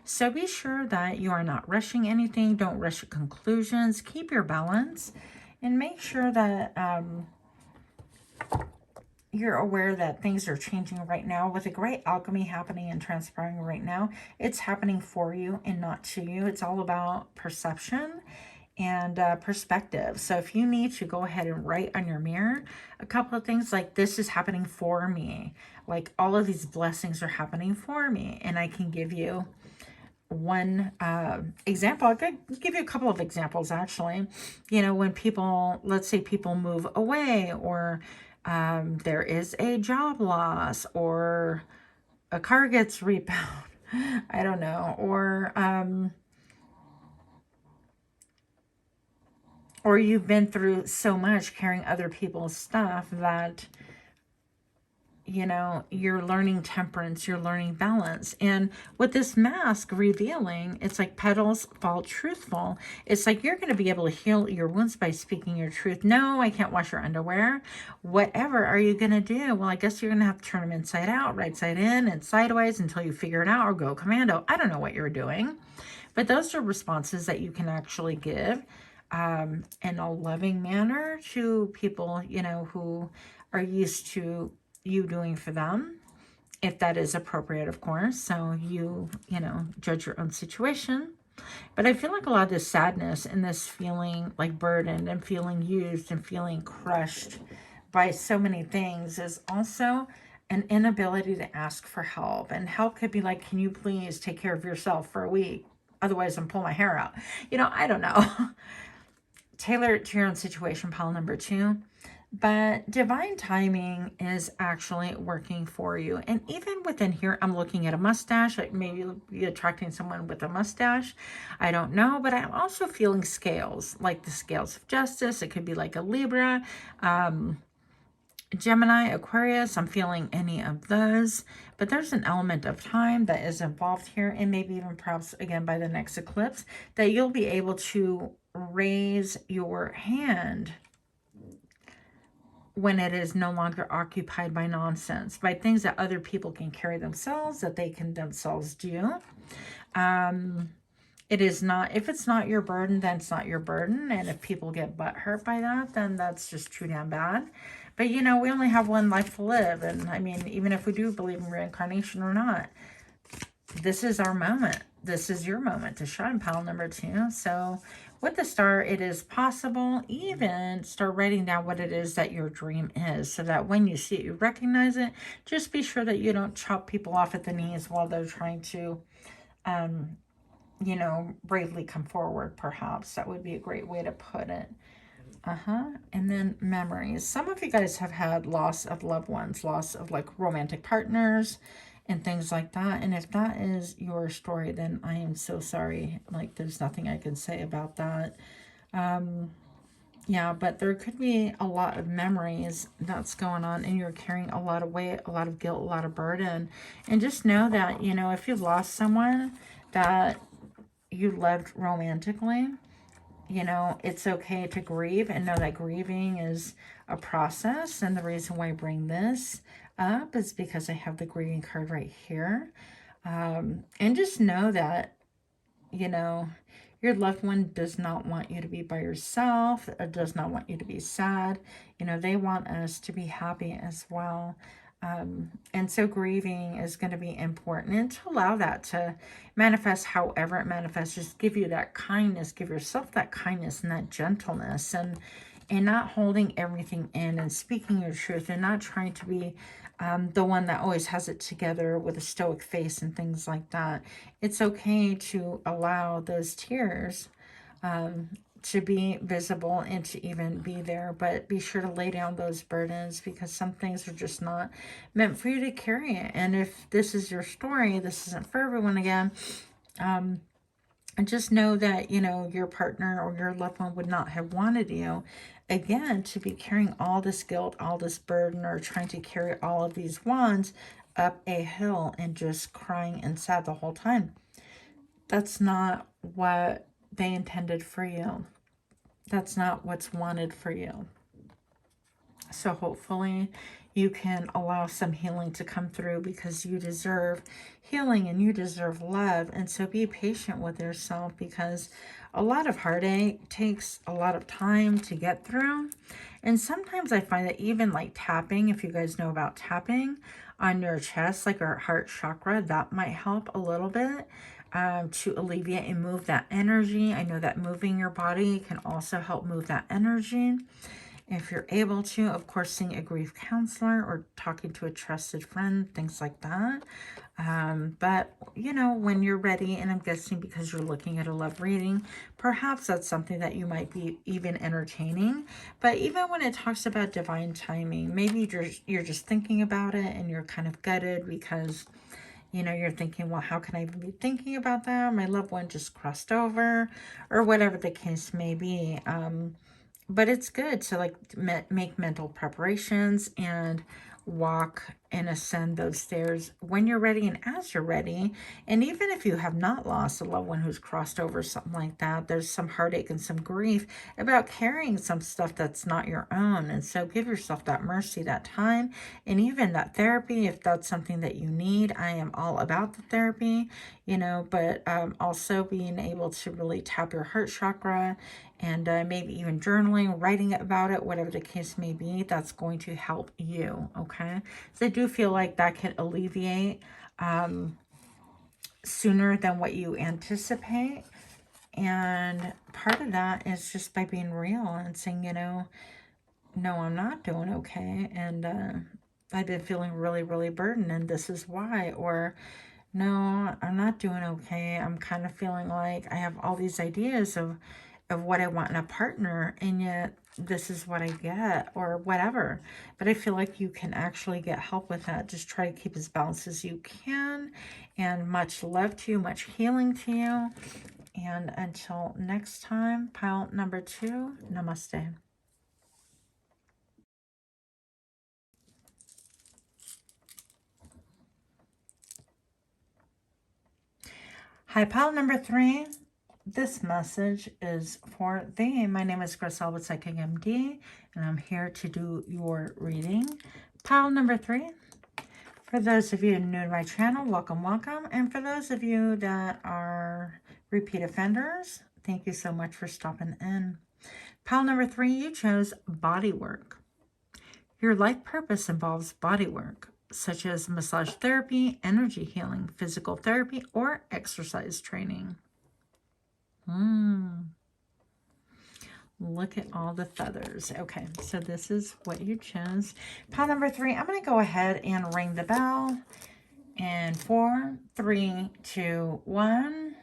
So be sure that you are not rushing anything. Don't rush at conclusions. Keep your balance and make sure that you're aware that things are changing right now. With a great alchemy happening and transpiring right now, it's happening for you and not to you. It's all about perception and perspective. So if you need to go ahead and write on your mirror a couple of things like, this is happening for me. Like, all of these blessings are happening for me. And I can give you one example. I could give you a couple of examples, actually. When people, let's say people move away, or there is a job loss, or a car gets repoed. I don't know. Or you've been through so much carrying other people's stuff that, you're learning temperance, you're learning balance. And with this mask revealing, it's like petals fall truthful. It's like you're going to be able to heal your wounds by speaking your truth. No, I can't wash your underwear. Whatever are you going to do? Well, I guess you're going to have to turn them inside out, right side in, and sideways until you figure it out, or go commando. I don't know what you're doing. But those are responses that you can actually give in a loving manner to people, who are used to you doing for them, if that is appropriate, of course. So you judge your own situation. But I feel like a lot of this sadness and this feeling like burdened and feeling used and feeling crushed by so many things is also an inability to ask for help. And help could be like, can you please take care of yourself for a week? Otherwise, I'm pulling my hair out. I don't know. Tailor it to your own situation, pile number 2. But divine timing is actually working for you. And even within here, I'm looking at a mustache. Like, maybe be attracting someone with a mustache. I don't know. But I'm also feeling scales, like the scales of justice. It could be like a Libra, Gemini, Aquarius. I'm feeling any of those. But there's an element of time that is involved here. And maybe even perhaps, again, by the next eclipse, that you'll be able to raise your hand when it is no longer occupied by nonsense, by things that other people can carry themselves, that they can themselves do. It is not, if it's not your burden, then it's not your burden. And if people get butthurt by that, then that's just too damn bad. But we only have one life to live. And I mean, even if we do believe in reincarnation or not, this is our moment. This is your moment to shine, pile number 2. So with the star, it is possible. Even start writing down what it is that your dream is, so that when you see it, you recognize it. Just be sure that you don't chop people off at the knees while they're trying to, bravely come forward, perhaps. That would be a great way to put it. And then memories. Some of you guys have had loss of loved ones, loss of like romantic partners and things like that. And if that is your story, then I am so sorry. Like, there's nothing I can say about that. Yeah, but there could be a lot of memories that's going on, and you're carrying a lot of weight, a lot of guilt, a lot of burden. And just know that, if you've lost someone that you loved romantically, it's okay to grieve, and know that grieving is a process. And the reason why I bring this up is because I have the grieving card right here. And just know that, Your loved one does not want you to be by yourself, or does not want you to be sad. You know, they want us to be happy as well. And so grieving is going to be important, and to allow that to manifest however it manifests. Just give you that kindness, give yourself that kindness and that gentleness, and not holding everything in, and speaking your truth, and not trying to be the one that always has it together with a stoic face and things like that. It's okay to allow those tears to be visible and to even be there, but be sure to lay down those burdens, because some things are just not meant for you to carry it. And if this is your story, this isn't for everyone again. And just know that, you know, your partner or your loved one would not have wanted you, again, to be carrying all this guilt, all this burden, or trying to carry all of these wands up a hill and just crying and sad the whole time. That's not what they intended for you. That's not what's wanted for you. So hopefully you can allow some healing to come through, because you deserve healing and you deserve love. And so be patient with yourself, because a lot of heartache takes a lot of time to get through. And sometimes I find that even like tapping, if you guys know about tapping on your chest, like our heart chakra, that might help a little bit to alleviate and move that energy. I know that moving your body can also help move that energy. If you're able to, of course, seeing a grief counselor or talking to a trusted friend, things like that. But, you know, when you're ready, and I'm guessing because you're looking at a love reading, perhaps that's something that you might be even entertaining. But even when it talks about divine timing, maybe you're just thinking about it and you're kind of gutted because, you know, you're thinking, well, how can I even be thinking about that? My loved one just crossed over, or whatever the case may be. But it's good to like make mental preparations and walk and ascend those stairs when you're ready and as you're ready. And even if you have not lost a loved one who's crossed over, something like that, there's some heartache and some grief about carrying some stuff that's not your own. And so give yourself that mercy, that time, and even that therapy if that's something that you need. I am all about the therapy, you know, but also being able to really tap your heart chakra, and maybe even journaling, writing about it, whatever the case may be, that's going to help you, okay? So I do feel like that can alleviate sooner than what you anticipate. And part of that is just by being real and saying, you know, no, I'm not doing okay. And I've been feeling really, really burdened, and this is why. Or, no, I'm not doing okay. I'm kind of feeling like I have all these ideas of what I want in a partner, and yet this is what I get, or whatever. But I feel like you can actually get help with that. Just try to keep as balanced as you can, and much love to you, much healing to you. And until next time, pile number 2, namaste. Hi, pile number 3. This message is for thee. My name is Griselle with Psychic MD, and I'm here to do your reading. Pile number 3. For those of you new to my channel, welcome, welcome. And for those of you that are repeat offenders, thank you so much for stopping in. Pile number 3, you chose body work. Your life purpose involves body work, such as massage therapy, energy healing, physical therapy, or exercise training. Look at all the feathers. Okay, so this is what you chose. Pile number 3, I'm going to go ahead and ring the bell. And 4, 3, 2, 1.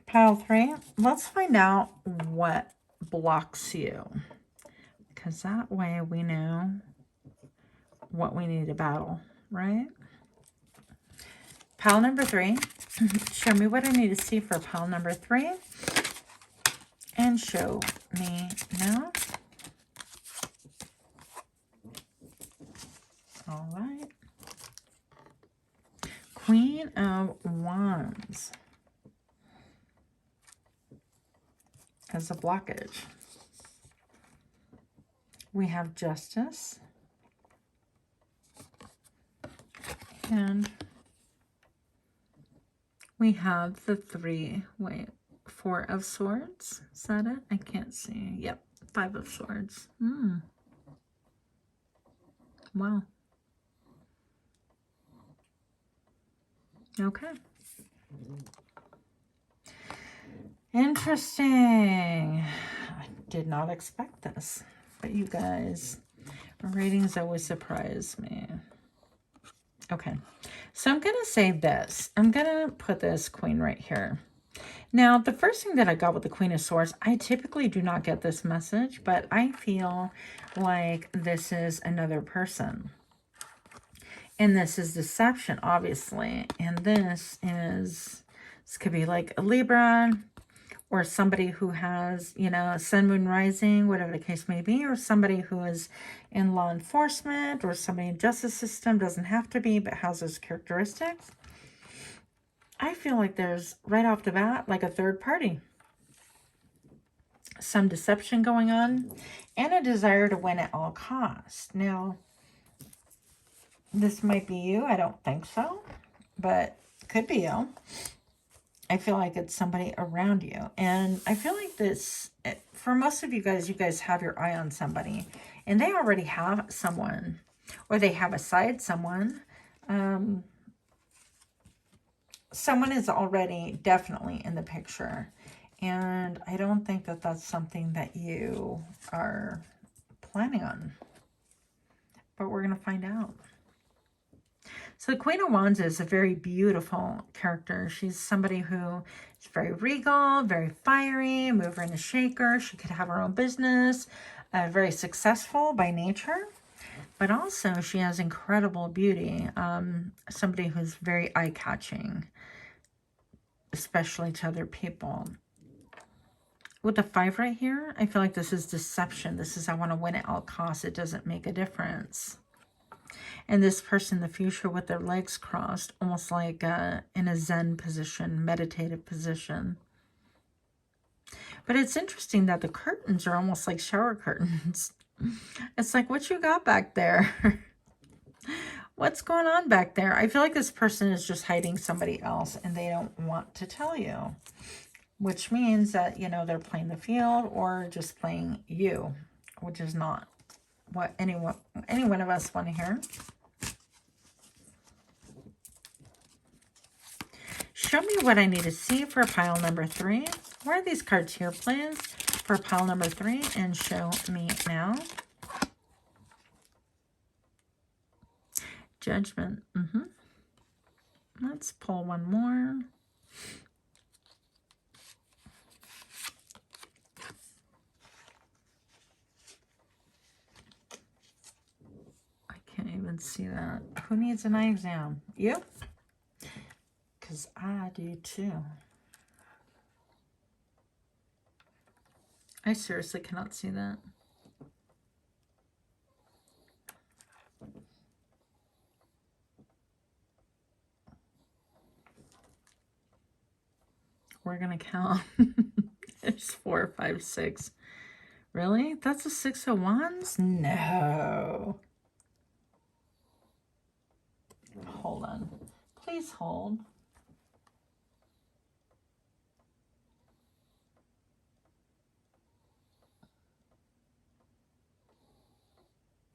Pile 3, let's find out what blocks you, because that way we know what we need to battle, right? Pile number 3, show me what I need to see for pile number 3, and show me now. All right. Queen of Wands. has a blockage. We have Justice. And we have the Four of Swords. Is that it? I can't see. Yep. Five of Swords. Wow. Okay. Interesting. I did not expect this. But you guys, readings always surprise me. Okay. So I'm going to say this. I'm going to put this Queen right here. Now, the first thing that I got with the Queen of Swords, I typically do not get this message, but I feel like this is another person. And this is deception, obviously. And this could be like a Libra or somebody who has, you know, sun, moon, rising, whatever the case may be, or somebody who is in law enforcement or somebody in justice system, doesn't have to be, but has those characteristics. I feel like there's, right off the bat, like a third party. Some deception going on and a desire to win at all costs. Now, this might be you. I don't think so, but could be you. I feel like it's somebody around you. And I feel like this, for most of you guys have your eye on somebody. And they already have someone. Or they have assigned someone. Someone is already definitely in the picture. And I don't think that that's something that you are planning on. But we're going to find out. So the Queen of Wands is a very beautiful character. She's somebody who is very regal, very fiery, mover and a shaker. She could have her own business, very successful by nature. But also she has incredible beauty. Somebody who's very eye-catching, especially to other people. With the 5 right here, I feel like this is deception. This is, I want to win at all costs. It doesn't make a difference. And this person in the future with their legs crossed, almost like in a Zen position, meditative position. But it's interesting that the curtains are almost like shower curtains. It's like, what you got back there? What's going on back there? I feel like this person is just hiding somebody else and they don't want to tell you. Which means that, you know, they're playing the field or just playing you, which is not what any one of us want to hear. Show me what I need to see for pile number 3. Where are these cards here, please? For pile number 3, and show me now. Judgment. Let's pull one more. I can't even see that. Who needs an eye exam? You? Because I do too. I seriously cannot see that. We're going to count. There's 4, 5, 6. Really? That's a 6 of Wands? No. Hold on. Please hold.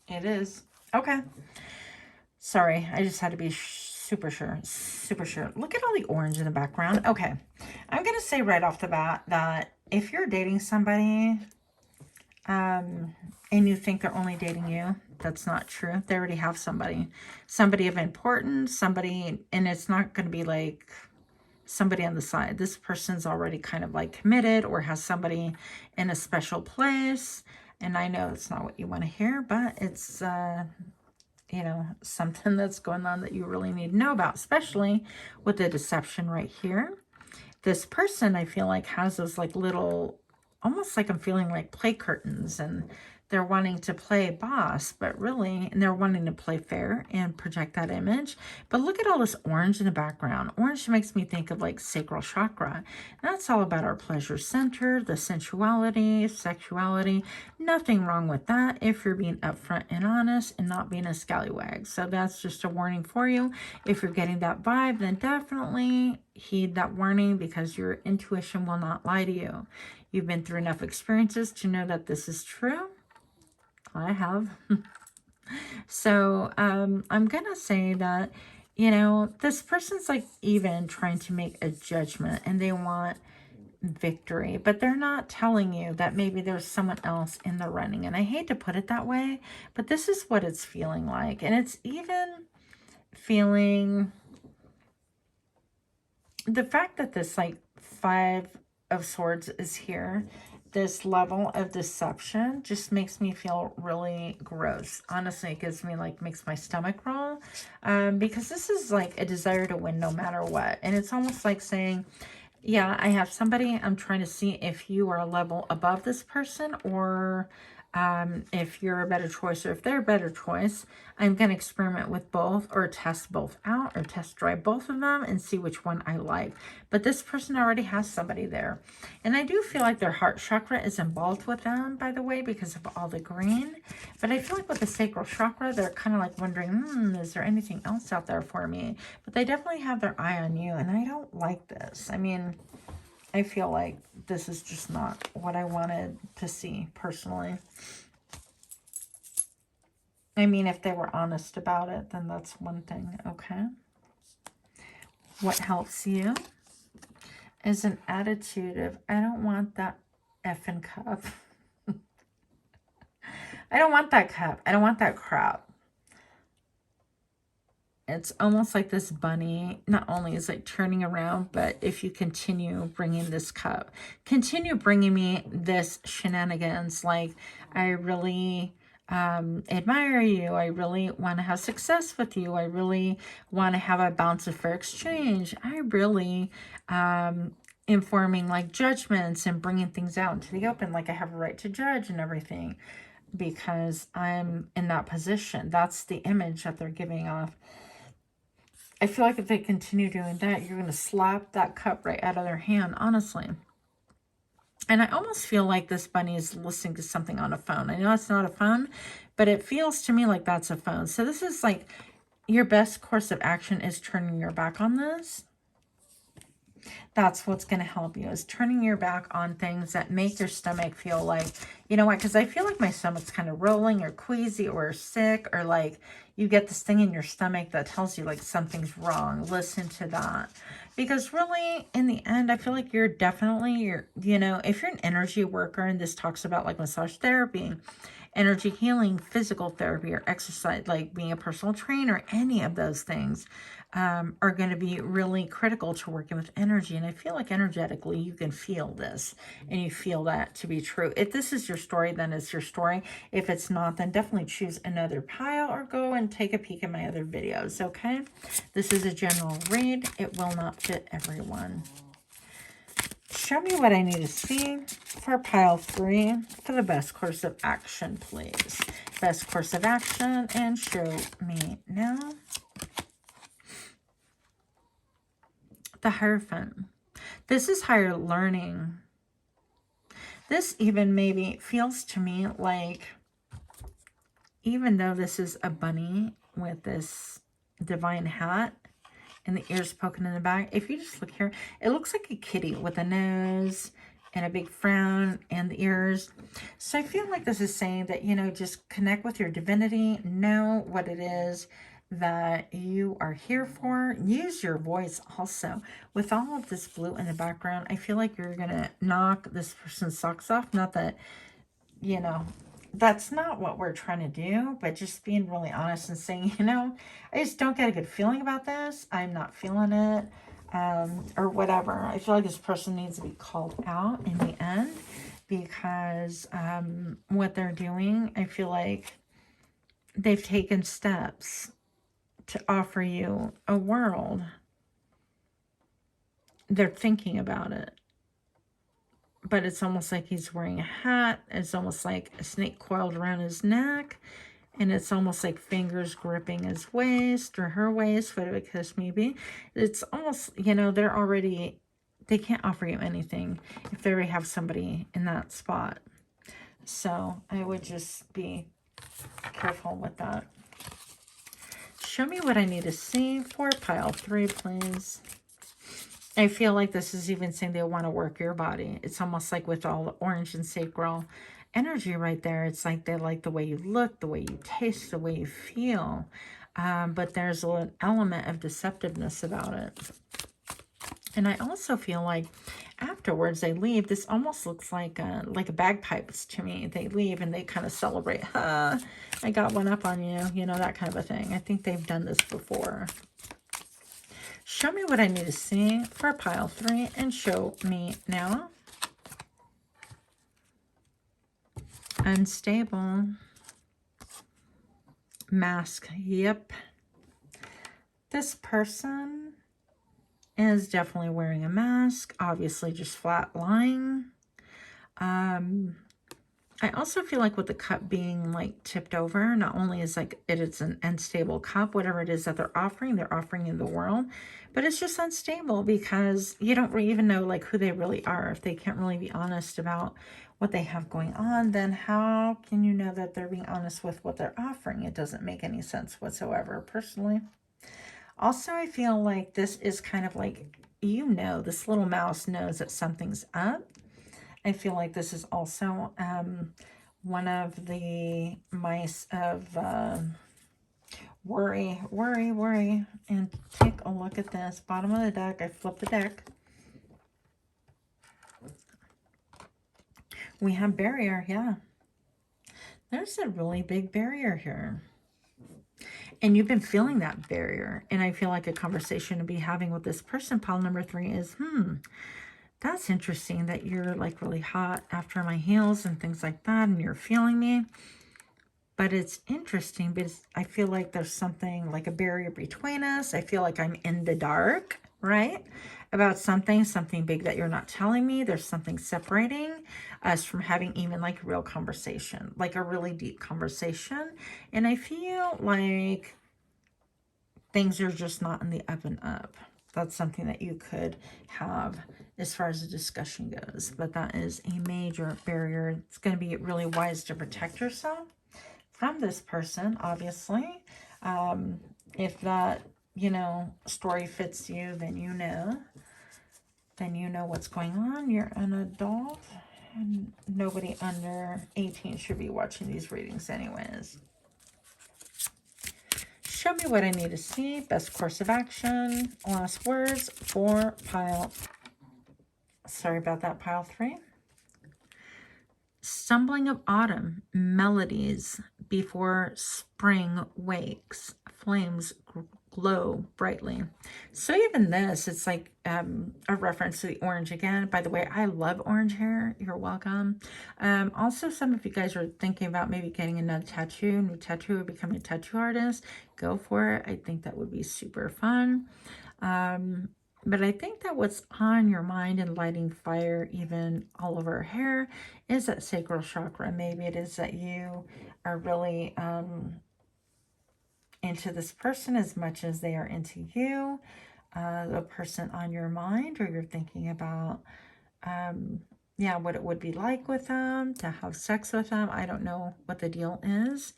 It is. Okay. Sorry, I just had to be super sure. Super sure. Look at all the orange in the background. Okay. I'm going to say right off the bat that if you're dating somebody and you think they're only dating you, that's not true. They already have somebody. Somebody of importance, somebody, and it's not going to be like somebody on the side. This person's already kind of like committed or has somebody in a special place. And I know it's not what you want to hear, but it's, you know, something that's going on that you really need to know about, especially with the deception right here. This person, I feel like, has those like little, almost like I'm feeling like play curtains, and they're wanting to play boss, but really, and they're wanting to play fair and project that image. But look at all this orange in the background. Orange makes me think of like sacral chakra. And that's all about our pleasure center, the sensuality, sexuality. Nothing wrong with that if you're being upfront and honest and not being a scallywag. So that's just a warning for you. If you're getting that vibe, then definitely heed that warning, because your intuition will not lie to you. You've been through enough experiences to know that this is true. I have. So I'm going to say that, you know, this person's like even trying to make a judgment and they want victory, but they're not telling you that maybe there's someone else in the running. And I hate to put it that way, but this is what it's feeling like. And it's even feeling the fact that this like 5 of Swords is here. This level of deception just makes me feel really gross. Honestly, it gives me like, makes my stomach roll, because this is like a desire to win no matter what. And it's almost like saying, yeah, I have somebody, I'm trying to see if you are a level above this person, or if you're a better choice, or if they're a better choice. I'm going to experiment with both, or test both out, or test drive both of them and see which one I like. But this person already has somebody there. And I do feel like their heart chakra is involved with them, by the way, because of all the green. But I feel like with the sacral chakra, they're kind of like wondering, is there anything else out there for me? But they definitely have their eye on you. And I don't like this. I mean, I feel like this is just not what I wanted to see personally. I mean, if they were honest about it, then that's one thing, okay? What helps you is an attitude of, I don't want that effing cup. I don't want that cup. I don't want that crap. It's almost like this bunny not only is like turning around, but if you continue bringing this cup, continue bringing me this shenanigans, like I really admire you, I really want to have success with you, I really want to have a bounce fair exchange, I really informing like judgments and bringing things out into the open, like I have a right to judge and everything because I'm in that position. That's the image that they're giving off. I feel like if they continue doing that, you're going to slap that cup right out of their hand, honestly. And I almost feel like this bunny is listening to something on a phone. I know it's not a phone, but it feels to me like that's a phone. So this is like your best course of action is turning your back on this. That's what's going to help you, is turning your back on things that make your stomach feel like, you know what, because I feel like my stomach's kind of rolling or queasy or sick, or like you get this thing in your stomach that tells you like something's wrong. Listen to that. Because really, in the end, I feel like you're definitely, you know, if you're an energy worker, and this talks about like massage therapy, energy healing, physical therapy, or exercise, like being a personal trainer, any of those things are going to be really critical to working with energy. And I feel like energetically you can feel this, and you feel that to be true. If this is your story, then it's your story. If it's not, then definitely choose another pile or go and take a peek at my other videos, okay? This is a general read. It will not fit everyone. Show me what I need to see for pile 3 for the best course of action, please. Best course of action, and show me now. The Hierophant. This is higher learning. This even maybe feels to me like, even though this is a bunny with this divine hat and the ears poking in the back, if you just look here, it looks like a kitty with a nose and a big frown and the ears. So I feel like this is saying that, you know, just connect with your divinity, know what it is that you are here for. Use your voice also. With all of this blue in the background, I feel like you're going to knock this person's socks off. Not that, you know, that's not what we're trying to do, but just being really honest and saying, you know, I just don't get a good feeling about this. I'm not feeling it, or whatever. I feel like this person needs to be called out in the end, because what they're doing, I feel like they've taken steps to offer you a world. They're thinking about it, but it's almost like he's wearing a hat. It's almost like a snake coiled around his neck. And it's almost like fingers gripping his waist or her waist, whatever the case may be. It's almost, you know, they can't offer you anything if they already have somebody in that spot. So I would just be careful with that. Show me what I need to see for pile 3, please. I feel like this is even saying they want to work your body. It's almost like with all the orange and sacral energy right there. It's like they like the way you look, the way you taste, the way you feel. But there's an element of deceptiveness about it. And I also feel like afterwards they leave. This almost looks like a bagpipes to me. They leave and they kind of celebrate. I got one up on you. You know, that kind of a thing. I think they've done this before. Show me what I need to see for pile 3 and show me now. Unstable. Mask. Yep. This person is definitely wearing a mask. Obviously just flat lying. I also feel like with the cup being like tipped over, not only is like it's an unstable cup, whatever it is that they're offering in the world, but it's just unstable because you don't even know like who they really are. If they can't really be honest about what they have going on, then how can you know that they're being honest with what they're offering? It doesn't make any sense whatsoever, personally. Also, I feel like this is kind of like, you know, this little mouse knows that something's up. I feel like this is also one of the mice of worry. And take a look at this. Bottom of the deck. I flipped the deck. We have barrier. Yeah. There's a really big barrier here. And you've been feeling that barrier. And I feel like a conversation to be having with this person, pile number 3, is, that's interesting that you're like really hot after my heels and things like that, and you're feeling me. But it's interesting because I feel like there's something like a barrier between us. I feel like I'm in the dark, right? About something big that you're not telling me. There's something separating us from having even like a real conversation, like a really deep conversation. And I feel like things are just not in the up and up. That's something that you could have as far as the discussion goes. But that is a major barrier. It's going to be really wise to protect yourself from this person, obviously. If that, you know, story fits you, then you know. Then you know what's going on. You're an adult. And nobody under 18 should be watching these readings anyways. Show me what I need to see. Best course of action. Last words for pile. Sorry about that, pile 3. Stumbling of autumn. Melodies before spring wakes. Flames glow brightly. So even this, it's like a reference to the orange again. By the way, I love orange hair. You're welcome. Also, some of you guys are thinking about maybe getting another tattoo, new tattoo, or becoming a tattoo artist. Go for it. I think that would be super fun. But I think that what's on your mind and lighting fire even all over her hair is that sacral chakra. Maybe it is that you are really into this person as much as they are into you, the person on your mind, or you're thinking about, yeah, what it would be like with them, to have sex with them. I don't know what the deal is,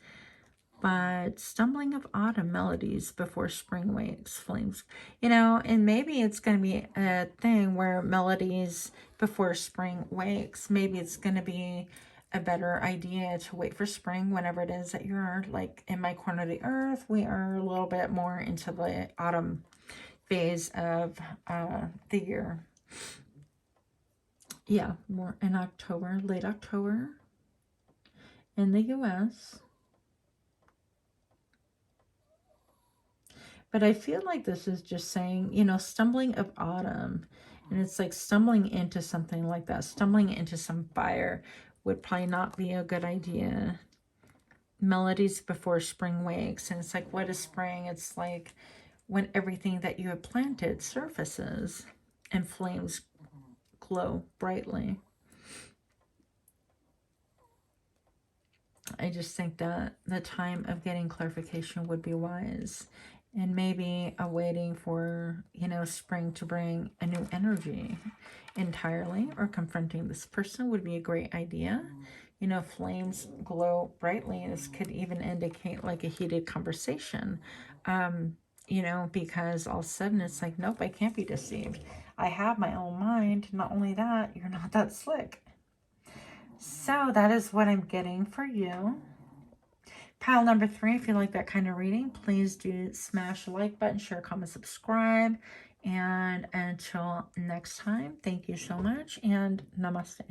but stumbling of autumn melodies before spring wakes, flames, you know, and maybe it's going to be a thing where melodies before spring wakes. Maybe it's going to be a better idea to wait for spring whenever it is that you're like in my corner of the earth. We are a little bit more into the autumn phase of the year. Yeah, more in October, late October in the US. But I feel like this is just saying, you know, stumbling of autumn. And it's like stumbling into something like that. Stumbling into some fire would probably not be a good idea. Melodies before spring wakes. And it's like, what is spring? It's like when everything that you have planted surfaces and flames glow brightly. I just think that the time of getting clarification would be wise. And maybe awaiting for, you know, spring to bring a new energy entirely, or confronting this person would be a great idea. You know, flames glow brightly. This could even indicate like a heated conversation. You know, because all of a sudden it's like, nope, I can't be deceived. I have my own mind. Not only that, you're not that slick. So that is what I'm getting for you. Pile number 3, if you like that kind of reading, please do smash the like button, share, comment, subscribe. And until next time, thank you so much, and namaste.